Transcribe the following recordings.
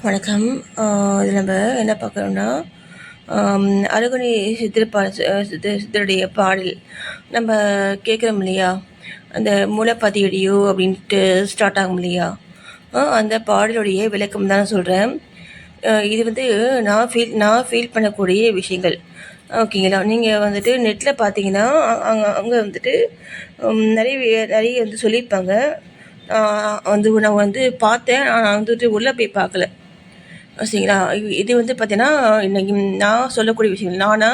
வணக்கம். இதில் நம்ம என்ன பார்க்குறோம்னா, அருகுணி சித்தருடைய பாடல் நம்ம கேட்குறோம் இல்லையா? அந்த மூலப்பதியடியோ அப்படின்ட்டு ஸ்டார்ட் ஆகும் இல்லையா? அந்த பாடலுடைய விளக்கம் தான் சொல்கிறேன். இது வந்து நான் ஃபீல் பண்ணக்கூடிய விஷயங்கள். ஓகேங்களா? நீங்கள் வந்துட்டு நெட்டில் பார்த்தீங்கன்னா அங்கே வந்துட்டு நிறைய வந்து சொல்லியிருப்பாங்க. நான் வந்து பார்த்தேன். நான் வந்துட்டு உள்ளே போய் பார்க்கல. சரிங்களா? இது வந்து பார்த்தீங்கன்னா, இன்னைக்கு நான் சொல்லக்கூடிய விஷயம் நானா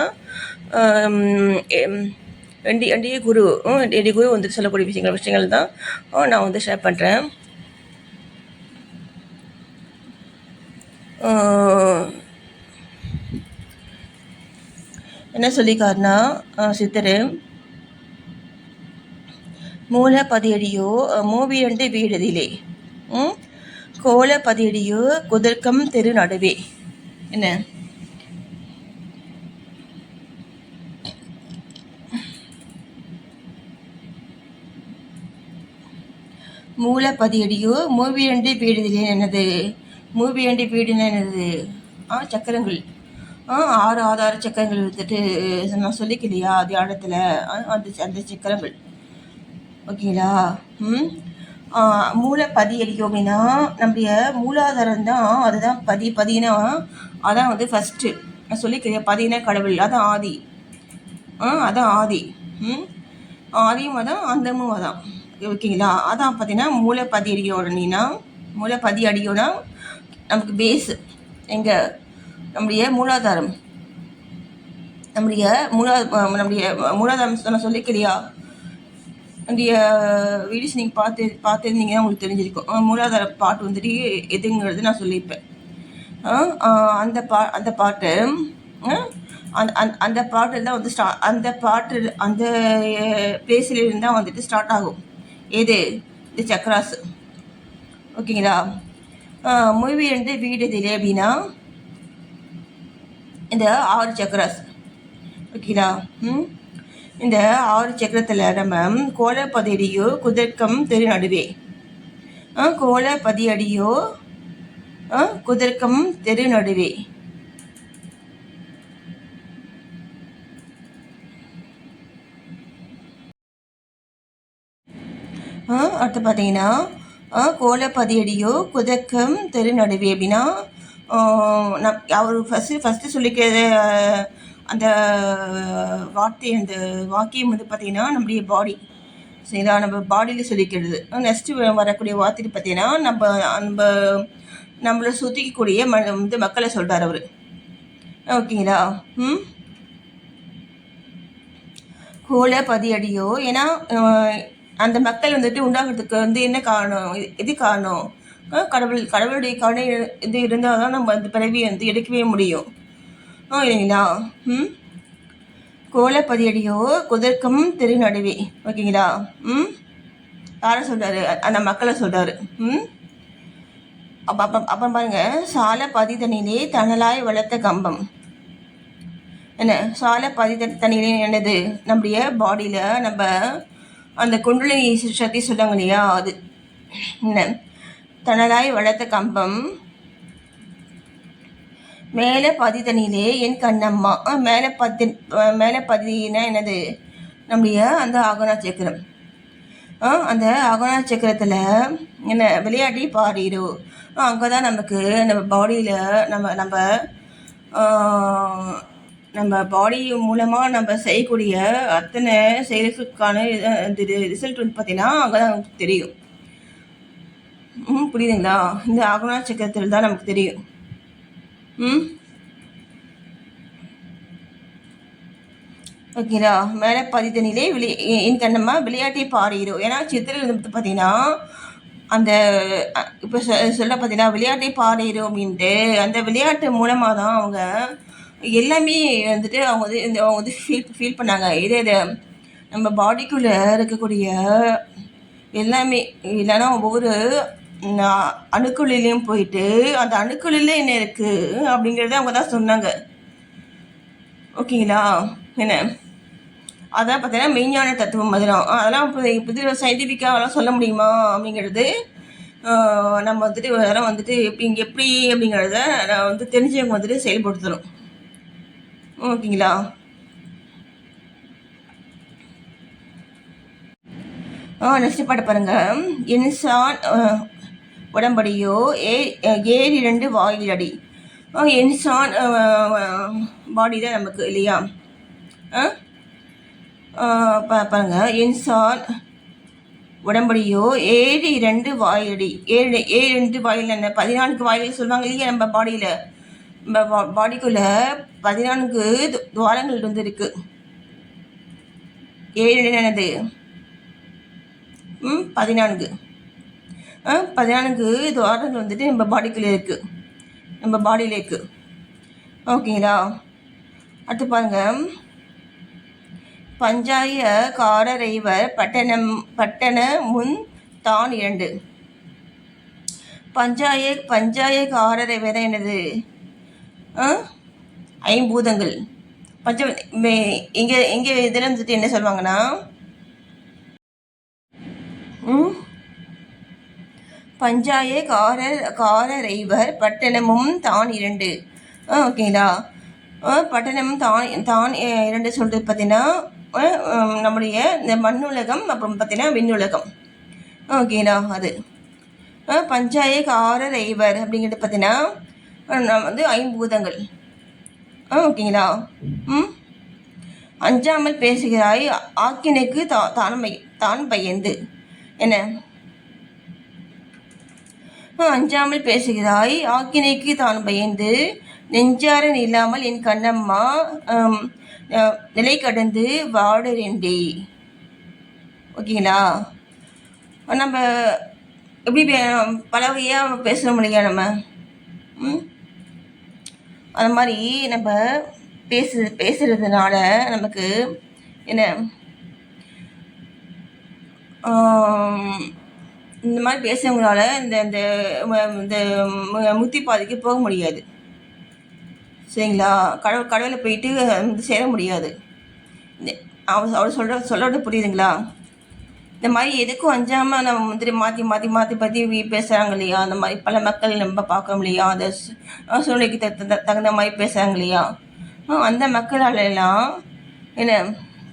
என்டிஏ குரு என்னுடைய குரு வந்துட்டு சொல்லக்கூடிய விஷயங்கள் தான் நான் வந்து ஷேர் பண்ணுறேன். என்ன சொல்லிக்காருன்னா சித்தர் மூல பதியடியோ மூவிரண்டு வீடதிலே கோல பதியடியோ குதர்க்கம் தெரு நடுவே. மூலப்பதியடியோ மூவிரண்டு வீடுதிலே என்னது? மூவிரண்டு வீடுன்னா என்னது? சக்கரங்கள். 6 ஆதார சக்கரங்கள் வந்துட்டு நான் சொல்லிக்கலையா தியானத்தில்? அந்த சக்கரங்கள். ஓகேங்களா? மூலப்பதியடியோ அப்படின்னா நம்முடைய மூலாதாரம் தான். அதுதான் பதினா அதான் வந்து ஃபஸ்ட்டு நான் சொல்லிக்கலையா? பதினா கடவுள், அதான் ஆதி. அதான் ஆதி. ஆதியும் அதான், அந்தமும் அதான். ஓகேங்களா? அதான் பார்த்தீங்கன்னா மூலப்பதி அடியோனா நமக்கு பேஸு எங்கே? நம்முடைய மூலாதாரம். நம்முடைய மூலாதாரம் நான் சொல்லிக்கலையா? நம்முடைய வீடியோஸ் நீங்கள் பார்த்துருந்தீங்கன்னா உங்களுக்கு தெரிஞ்சிருக்கும். மூலாதார பாட்டு வந்துட்டு எதுங்கிறது நான் சொல்லியிருப்பேன். அந்த பாட்டு அந்த பாட்டில் தான் வந்து அந்த பாட்டு அந்த பிளேஸ்லேருந்து தான் வந்துட்டு ஸ்டார்ட் ஆகும். எது? இந்த சக்கராஸ். ஓகேங்களா? மூவி வந்து வீடு எதிலே அப்படின்னா இந்த 6 சக்கராஸ். ஓகேங்களா? இந்த 6 சக்கரத்தில் நம்ம கோலப்பதியடியோ குதர்க்கம் தெரு நடுவே. கோலப்பதியடியோ குதர்க்கம் தெரு நடுவே. அடுத்து பார்த்தீங்கன்னா கோலப்பதியடியோ குதர்க்கம் தெரு நடுவே அப்படின்னா அவர் ஃபஸ்ட்டு சொல்லிக்கிற அந்த வார்த்தை, அந்த வாக்கியம் வந்து பார்த்திங்கன்னா நம்முடைய பாடி. சரிங்களா? நம்ம பாடியில் சொல்லிக்கிறது. நெக்ஸ்ட்டு வரக்கூடிய வார்த்தை பார்த்திங்கன்னா நம்மளை சுற்றிக்கக்கூடிய வந்து மக்களை சொல்கிறார் அவர். ஓகேங்களா? கோலப்பதியடியோ ஏன்னா அந்த மக்கள் வந்துட்டு உண்டாகிறதுக்கு வந்து என்ன காரணம்? எது காரணம்? கடவுளுடைய கருணை இது இருந்தால் தான் நம்ம அந்த பிறவியை வந்து எடுக்கவே முடியும். இல்லைங்களா? கோலப்பதியடியோ குதர்க்கம் தெரு நடுவே. ஓகேங்களா? யாரை சொல்கிறாரு? அந்த மக்களை சொல்கிறாரு. அப்புறம் பாருங்க, சால பதிதனிலே தனலாய் வளர்த்த கம்பம். என்ன சால பதிதனிலே என்னது? நம்முடைய பாடியில் நம்ம அந்த குண்டலினி சக்தி சொல்லுவாங்க இல்லையா? அது என்ன? தனலாய் வளர்த்த கம்பம் மேலே பதிதனிலே என் கண்ணம்மா. மேலே பதினா என்னது? நம்முடைய அந்த ஆகனா சக்கரம். அந்த ஆகனா சக்கரத்தில் என்ன விளையாட்டி பாடிரோ. அங்கே தான் நமக்கு நம்ம பாடியில் நம்ம பாடி மூலமாக நம்ம செய்யக்கூடிய அத்தனை செயல்களுக்கான ரிசல்ட் வந்து பார்த்தீங்கன்னா அங்கே தான் நமக்கு தெரியும். புரியுதுங்களா? இந்த ஆகனா சக்கரத்தில் தான் நமக்கு தெரியும். ஓகேங்களா? மேலே பதித்தனிலே என் கண்ணம்மா விளையாட்டை பாடிரோ. ஏன்னா சித்திரை வந்து பார்த்தீங்கன்னா அந்த இப்போ சொல்ல பார்த்தீங்கன்னா விளையாட்டை பாடிரோ அப்படின்ட்டு அந்த விளையாட்டு மூலமாக தான் அவங்க எல்லாமே வந்துட்டு அவங்க வந்து ஃபீல் பண்ணாங்க. இதே நம்ம பாடிக்குள்ளே இருக்கக்கூடிய எல்லாமே இல்லைன்னா ஒவ்வொரு அணுக்குள்ளிலையும் போயிட்டு அந்த அணுக்குள்ளிலே என்ன இருக்குது அப்படிங்கிறத அவங்க தான் சொன்னாங்க. ஓகேங்களா? என்ன அதான் பார்த்தீங்கன்னா மெய்ஞான தத்துவம். அதெல்லாம் புது சயின்டிஃபிக்காக அதெல்லாம் சொல்ல முடியுமா அப்படிங்கிறது நம்ம வந்துட்டு அதெல்லாம் வந்துட்டு எப்படி அப்படிங்கிறத நான் வந்து தெரிஞ்சவங்க வந்துட்டு செயல்படுத்தணும். ஓகேங்களா? நெக்ஸ்ட் பாட்டு பாருங்க. இன்சான் உடம்படியோ ஏழு இரண்டு வாயிலடி. இன்சான் பாடி தான் நமக்கு இல்லையா? பாருங்க, இன்சான் உடம்படியோ ஏழு இரண்டு வாயிலடி. ஏழு ஏழு ரெண்டு வாயில் என்ன 14 வாயில் சொல்லுவாங்க இல்லையா? நம்ம பாடியில், நம்ம பாடிக்குள்ள 14 துவாரங்கள் வந்து இருக்கு. 7 என்னது? 14 துவாரங்கள் வந்துட்டு நம்ம பாடிக்குள்ளே இருக்கு, நம்ம பாடியில இருக்கு. ஓகேங்களா? அடுத்து பாருங்க, பஞ்சாய காரரைவர் பட்டண முன் தான் 2. பஞ்சாய காரரைவர் என்னது? ஐம்பூதங்கள். இங்கே இதில் வந்துட்டு என்ன சொல்லுவாங்கன்னா, பஞ்சாய காரரைவர் பட்டணமும் தான் 2. ஓகேங்களா? பட்டணமும் தான் 2 சொல்கிறது பார்த்தீங்கன்னா நம்முடைய இந்த மண்ணுலகம், அப்புறம் பார்த்தீங்கன்னா விண்ணுலகம். ஓகேங்களா? அது பஞ்சாய காரரைவர் அப்படிங்கிறது பார்த்தீங்கன்னா வந்து ஐம்பூதங்கள். ஓகேங்களா? அஞ்சாமல் பேசுகிறாய் ஆக்கினைக்கு தான் பயந்து. என்ன? அஞ்சாமல் பேசுகிறாய் ஆக்கினைக்கு தான் பயந்து, நெஞ்சாரன் இல்லாமல் என் கண்ணம்மா நிலை கடந்து வாடுறேண்டி. ஓகேங்களா? நம்ம எப்படி பல வகையாக பேசுகிறோம் இல்லையா? நம்ம அந்த மாதிரி நம்ம பேசுறதுனால நமக்கு என்ன, இந்த மாதிரி பேசுறவங்களால இந்த இந்த முத்தி பாதைக்கு போக முடியாது. சரிங்களா? கடவுளை போயிட்டு சேர முடியாது. அவர் சொல்கிறது புரியுதுங்களா? இந்த மாதிரி எதுக்கும் அஞ்சாமல் நம்ம வந்துட்டு மாற்றி பேசுகிறாங்க இல்லையா? அந்த மாதிரி பல மக்கள் நம்ம பார்க்கணும் இல்லையா? அந்த சூழ்நிலைக்கு தகுந்த மாதிரி பேசுகிறாங்க இல்லையா? அந்த மக்களால் எல்லாம் என்ன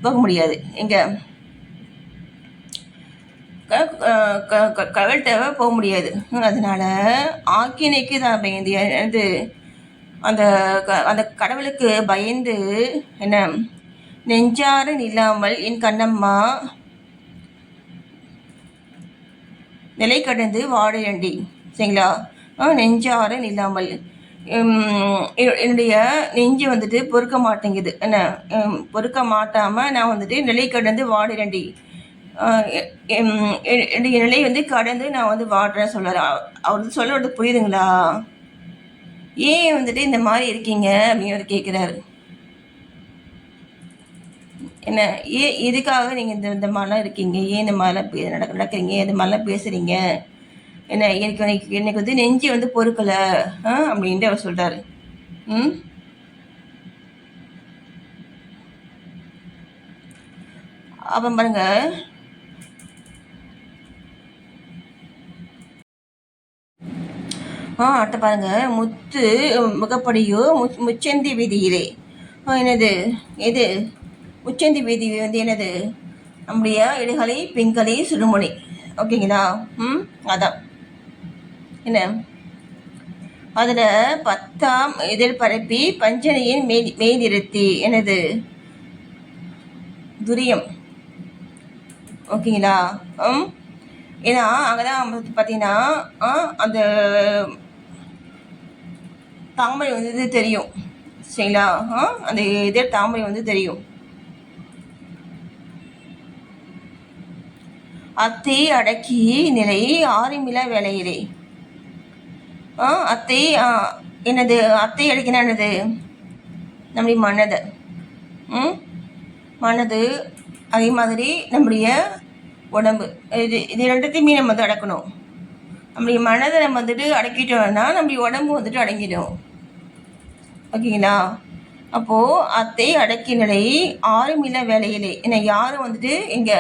போக முடியாது. எங்கே கடவுள்கிட்ட போக முடியாது. அதனால ஆக்கினைக்கு தான் பயந்து அந்த அந்த கடவுளுக்கு பயந்து என்ன, நெஞ்சாரன் இல்லாமல் என் கண்ணம்மா நிலை கடந்து வாடையண்டி. சரிங்களா? நெஞ்சாரன் இல்லாமல் என்னுடைய நெஞ்சு வந்துட்டு பொறுக்க மாட்டேங்குது. என்ன பொறுக்க மாட்டாமல் நான் வந்துட்டு நிலை கடந்து வாடுறேன்டி. என்னுடைய நிலை வந்து கடந்து நான் வந்து வாடுறேன் சொல்கிறார். அவர் சொல்கிறது புரியுதுங்களா? ஏன் வந்துட்டு இந்த மாதிரி இருக்கீங்க அப்படின்னு அவர் கேட்குறாரு. என்ன எதுக்காக நீங்கள் இந்த மாதிரிலாம் இருக்கீங்க? ஏன் இந்த மாதிரிலாம் நடக்கிறீங்க? இந்த மாதிரிலாம் பேசுகிறீங்க? என்ன எனக்கு வந்து நெஞ்சு வந்து பொறுக்கலை அப்படின்ட்டு அவர் சொல்கிறாரு. அப்போ பாருங்க, அடுத்த பாருங்க, முத்து முகப்படியோ முச்சந்தி வீதியிலே. என்னது? எது முச்சந்தி வீதி வந்து என்னது? நம்முடைய இடுகளை பெண்களை சுடுமொழி. ஓகேங்களா? அதான் என்ன, அதில் 10ஆம் இதழ் பரப்பி பஞ்சனையின் மெய்நிறுத்தி. என்னது? துரியம். ஓகேங்களா? ஏன்னா அங்கதான் பார்த்தீங்கன்னா அந்த தாமரை வந்து தெரியும். சரிங்களா? அந்த இதழ் தாமரை வந்து தெரியும். அத்தை அடக்கி நிலை ஆறுமில வேலையிலே. அத்தை என்னது? அத்தை அடக்கினா என்னது? நம்முடைய மனதை மனது, அதே மாதிரி நம்முடைய உடம்பு, இது ரெண்டுத்தையுமே நம்ம வந்து அடக்கணும். நம்முடைய மனதை நம்ம வந்துட்டு அடக்கிட்டோம்னா நம்முடைய உடம்பு வந்துட்டு அடங்கிடும். ஓகேங்களா? அப்போது அத்தை அடக்கி நிலை ஆறுமில்ல வேலையிலே. என்ன யாரும் வந்துட்டு இங்கே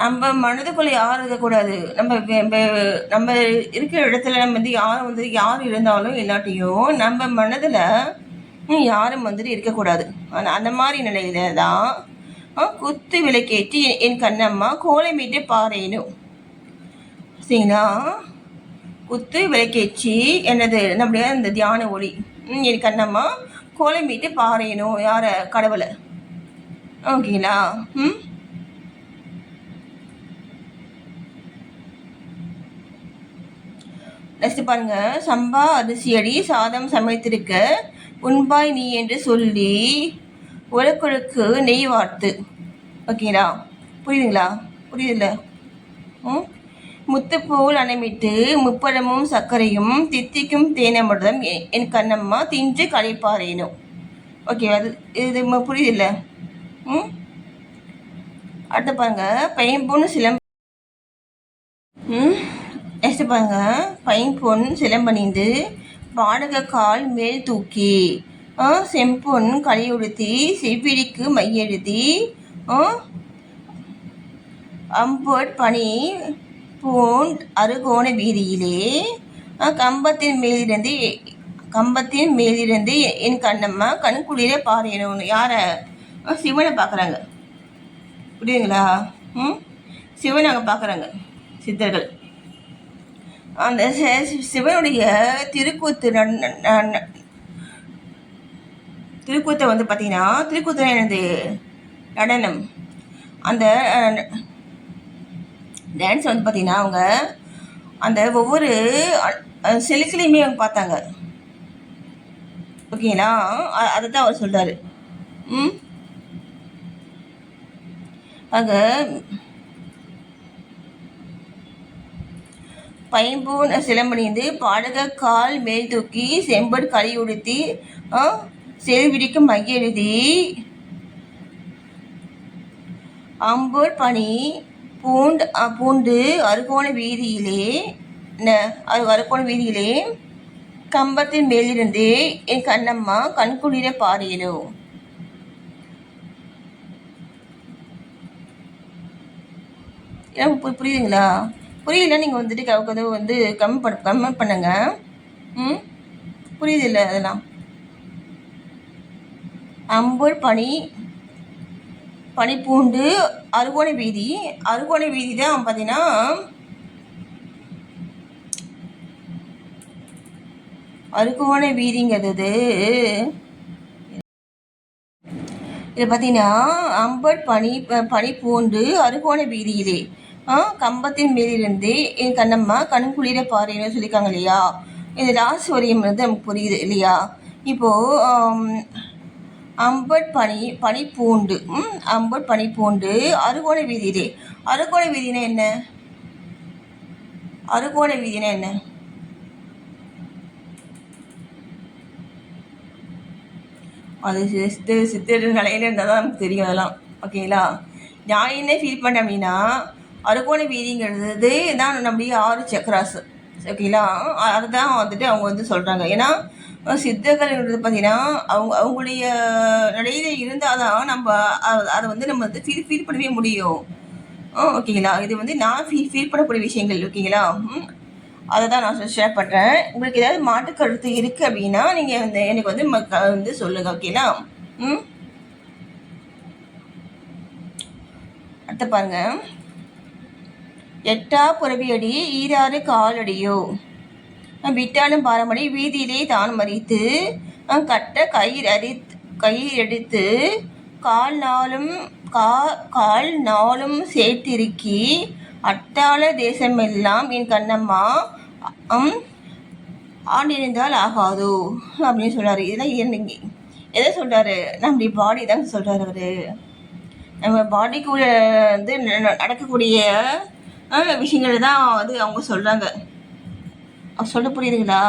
நம்ம மனதுக்குள்ளே யாரும் இருக்கக்கூடாது. நம்ம இருக்கிற இடத்துல நம்ம வந்து யாரும் வந்து யார் இருந்தாலும் இல்லாட்டியும் நம்ம மனதில் யாரும் வந்துட்டு இருக்கக்கூடாது. ஆனால் அந்த மாதிரி நிலையில தான் குத்து விளக்கேற்றி என் கண்ணம்மா கோலமிட்டு பாறையணும். சரிங்களா? குத்து விளக்கேற்றி என்னது நம்முடைய இந்த தியான ஒளி என் கண்ணம்மா கோலமிட்டு பாறையணும். யார? கடவுளை. ஓகேங்களா? நெக்ஸ்ட் பாருங்க. சம்பா அரிசியடி சாதம் சமைத்திருக்க உண்பாய் நீ என்று சொல்லி உலக்குழுக்கு நெய் வார்த்து. ஓகேங்களா? புரியுதுங்களா? புரியுதுல்ல? முத்துப்போல் அணைமிட்டு முப்பழமும் சர்க்கரையும் தித்திக்கும் தேனமிர்தம் என் கண்ணம்மா தின்று களைப்பாரேனும். ஓகே, அது இது புரியுதில்ல? அடுத்து பாருங்க. பைம்பொன் சிலம்பு நெக்ஸ்ட் பாருங்க. பைம்பொன் சிலம்பணிந்து பாடக கால் மேல் தூக்கி செம்பொன் கலையுடுத்தி செவ்விடிக்கு மையெழுதி அம்பொட் பனி பூண்ட் அருகோண வீதியிலே கம்பத்தின் மேலிருந்து என் கண்ணம்மா கண்குளிர பாறையணும். யார? சிவனை பார்க்குறாங்க. புரியுதுங்களா? சிவனை அங்கே பார்க்குறாங்க சித்தர்கள். அந்த சிவனுடைய திருக்கூத்தை வந்து பார்த்தீங்கன்னா, திருக்கூத்து எனது நடனம். அந்த டான்ஸ் வந்து பார்த்தீங்கன்னா அவங்க அந்த ஒவ்வொரு செலுக்குலையுமே அவங்க பார்த்தாங்க. ஓகேங்களா? அதை தான் அவர் சொல்கிறாரு. அங்கே பைம்பூன் சிலம்பணிந்து பாடக கால் மேல் தூக்கி செம்பட் கலியுடுத்தி செல்விடிக்கும் மையெழுதி அம்பூர் பனி பூண்டு அருகோண வீதியிலே கம்பத்தின் மேலிருந்து என் கண்ணம்மா கண்குளிர பாறையிலோ. புரியுதுங்களா? புரியல நீங்கள் வந்துட்டு வந்து கமெண்ட் பண்ணுங்க. புரியுது இல்லை? அதெல்லாம் அம்பூர் பனிப்பூண்டு அருகோண வீதி தான் பார்த்தீங்கன்னா அருகோண வீதிங்கிறது. இதை பார்த்தீங்கன்னா அம்பட் பனிப்பூண்டு அருகோண வீதியிலே கம்பத்தின் மேலிருந்து என் கண்ணம்மா கண்குளிர பாறைன்னு சொல்லியிருக்காங்க இல்லையா? இது லாஸ்ட் வரியம் வந்து நமக்கு புரியுது இல்லையா? இப்போது அம்பட் பனிப்பூண்டு அருகோண வீதியிலே. அருகோண வீதினா என்ன? அது சித்தர் நிலையில இருந்தால் தான் நமக்கு தெரியும் அதெல்லாம். ஓகேங்களா? நான் என்ன ஃபீல் பண்ணேன் அப்படின்னா, அருகோண வீதிங்கிறது தான் நம்முடைய 6 சக்கராஸ். ஓகேங்களா? அதுதான் வந்துட்டு அவங்க வந்து சொல்கிறாங்க. ஏன்னா சித்தர்கள்ன்றது பார்த்தீங்கன்னா அவங்களுடைய நிலையில இருந்தால் தான் நம்ம அதை வந்து நம்ம வந்து ஃபீல் பண்ணவே முடியும். ஓகேங்களா? இது வந்து நான் ஃபீல் பண்ணக்கூடிய விஷயங்கள். ஓகேங்களா? அதை தான் நான் ஷேர் பண்ணுறேன். உங்களுக்கு ஏதாவது மாற்று கருத்து இருக்குது அப்படின்னா நீங்கள் வந்து எனக்கு வந்து சொல்லுங்கள். ஓகேங்களா? அடுத்த பாருங்க. எட்டா புறவியடி ஈராறு காலடியோ விட்டாலும் பாரமடி வீதியிலே தான் மறித்து கட்ட கயிறடித்து கால் நாளும் சேர்த்திருக்கி அட்டாள தேசமெல்லாம் என் கண்ணம்மா ஆண்டிருந்தால் ஆகாதோ அப்படின்னு சொல்கிறாரு. இதெல்லாம் எதை சொல்கிறாரு? நம்முடைய பாடி தான் சொல்கிறார் அவர். நம்ம பாடிக்குள்ள வந்து நடக்கக்கூடிய விஷயங்கள் தான் வந்து அவங்க சொல்கிறாங்க. சொல்ல புரியுதுங்களா?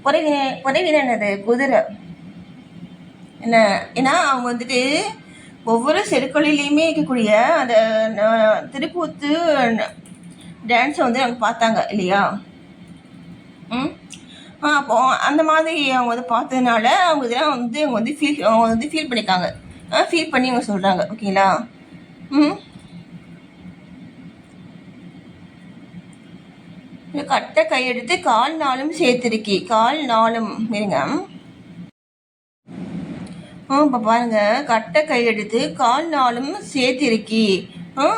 குறைவின என்னது? குதிரை என்ன? ஏன்னா அவங்க வந்துட்டு ஒவ்வொரு செருக்கொலையிலையுமே இருக்கக்கூடிய அந்த திருக்கூத்து டான்ஸை வந்து அவங்க பார்த்தாங்க இல்லையா? அப்போ அந்த மாதிரி அவங்க வந்து பார்த்ததுனால அவங்க இதெல்லாம் வந்து அவங்க வந்து ஃபீல் பண்ணியிருக்காங்க. ஃபீல் பண்ணி அவங்க சொல்கிறாங்க. ஓகேங்களா? கட்ட கையெடுத்து கால் நாளும் சேர்த்திருக்கி. கால் நாளும் இருங்க. இப்போ பாருங்க, கட்ட கையெடுத்து கால் நாளும் சேர்த்திருக்கி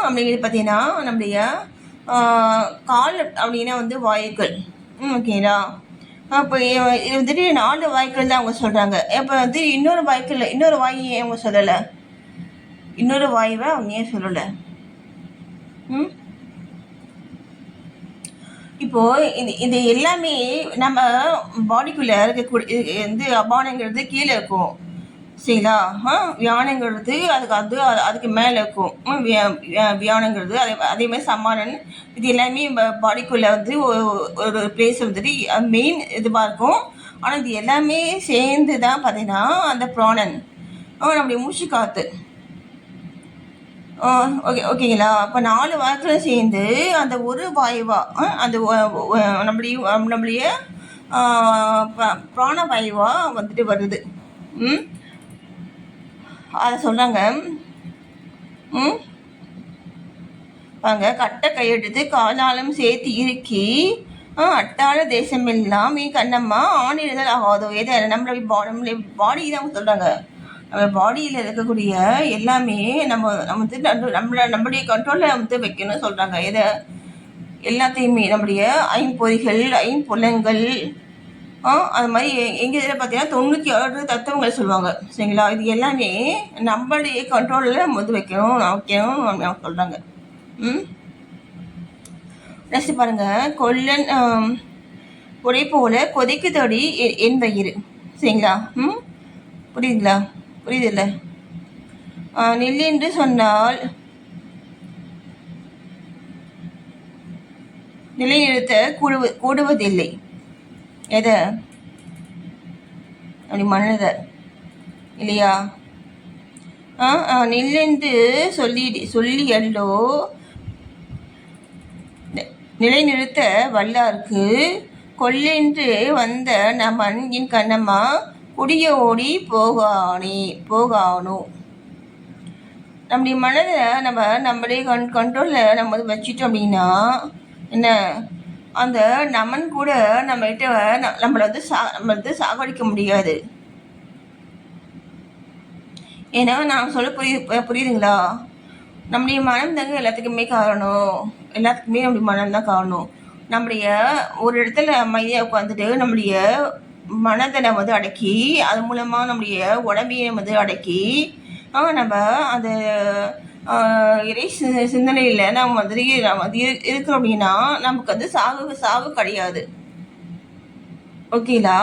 அப்படிங்கிறது பார்த்தீங்கன்னா நம்முடைய கால் அப்படின்னா வந்து வாயுக்கள். ஓகேங்களா? அப்போ இது வந்துட்டு 4 வாய்க்கள் தான் அவங்க சொல்கிறாங்க. இப்போ வந்து இன்னொரு வாயை அவங்க சொல்லலை. இன்னொரு வாயுவை அவங்க ஏன் சொல்லலை? இப்போது இது எல்லாமே நம்ம பாடிக்குள்ளே இருக்கக்கூடிய வந்து அபானங்கிறது கீழே இருக்கும். சரிங்களா? வியானங்கிறது அதுக்கு மேலே இருக்கும். வியானங்கிறது அதே மாதிரி சமானன் இது எல்லாமே பாடிக்குள்ளே வந்து ஒரு பிளேஸ் வந்துட்டு மெயின் இதுவாக இருக்கும். ஆனால் இது எல்லாமே சேர்ந்து தான் பார்த்தீங்கன்னா அந்த பிராணன் நம்முடைய மூச்சு காற்று. ஓகேங்களா? அப்போ 4 வாய்க்களும் சேர்ந்து அந்த ஒரு வாயுவா அந்த நம்முடைய பிராண வாயுவா வந்துட்டு வருது. அதை சொல்கிறாங்க. வாங்க, கட்ட கையெடுத்து காலாலும் சேர்த்து இறுக்கி அட்டாள தேசமெல்லாம் நீ கண்ணம்மா ஆணிடுதல் ஆகாதோ. எதை நம்மளுடைய பாடி தான் சொல்கிறாங்க. நம்ம பாடியில் இருக்கக்கூடிய எல்லாமே நம்ம வந்து நம்மளுடைய கண்ட்ரோலில் வந்து வைக்கணும்னு சொல்கிறாங்க. எதை எல்லாத்தையுமே நம்முடைய ஐம்பொறிகள், ஐம்புலங்கள், அது மாதிரி எங்கள் இதில் பார்த்தீங்கன்னா 96 தத்துவங்கள் சொல்லுவாங்க. சரிங்களா? இது எல்லாமே நம்மளுடைய கண்ட்ரோலில் நம்ம வந்து வைக்கணும் சொல்கிறாங்க. நெக்ஸ்ட் பாருங்க, கொல்லன் உடை போல கொதிக்கு தடி என் வயிறு. சரிங்களா? புரியுதுங்களா? புரியுதில்ல? நில்லென்று சொன்னால் நிலைநிறுத்த கூடுவதில்லை. எதை? அப்படி மனதை இல்லையா? நில்லென்று சொல்லி அல்லோ நிலைநிறுத்த வல்லார்க்கு கொல்லென்று வந்த நமன் என் கண்ணம்மா குடிய ஓடி போகானோ. நம்முடைய மனதை நம்மளுடைய கண்ட்ரோலில் நம்ம வந்து வச்சுட்டோம் அப்படின்னா என்ன, அந்த நமன் கூட நம்மளை வந்து சாகடிக்க முடியாது. ஏன்னா நான் சொல்ல புரியுதுங்களா? நம்முடைய மனம் தாங்க எல்லாத்துக்குமே காரணம். எல்லாத்துக்குமே நம்முடைய மனம் தான் காரணம். நம்முடைய ஒரு இடத்துல அமைதியாக உட்காந்துட்டு நம்முடைய மனதை நம்ம வந்து அடக்கி அது மூலமாக நம்முடைய உடம்பையை வந்து அடக்கி நம்ம அந்த இறை சிந்தனையில் நம்ம வந்து இருக்கிறோம் அப்படின்னா நமக்கு வந்து சாவு கிடையாது. ஓகேங்களா?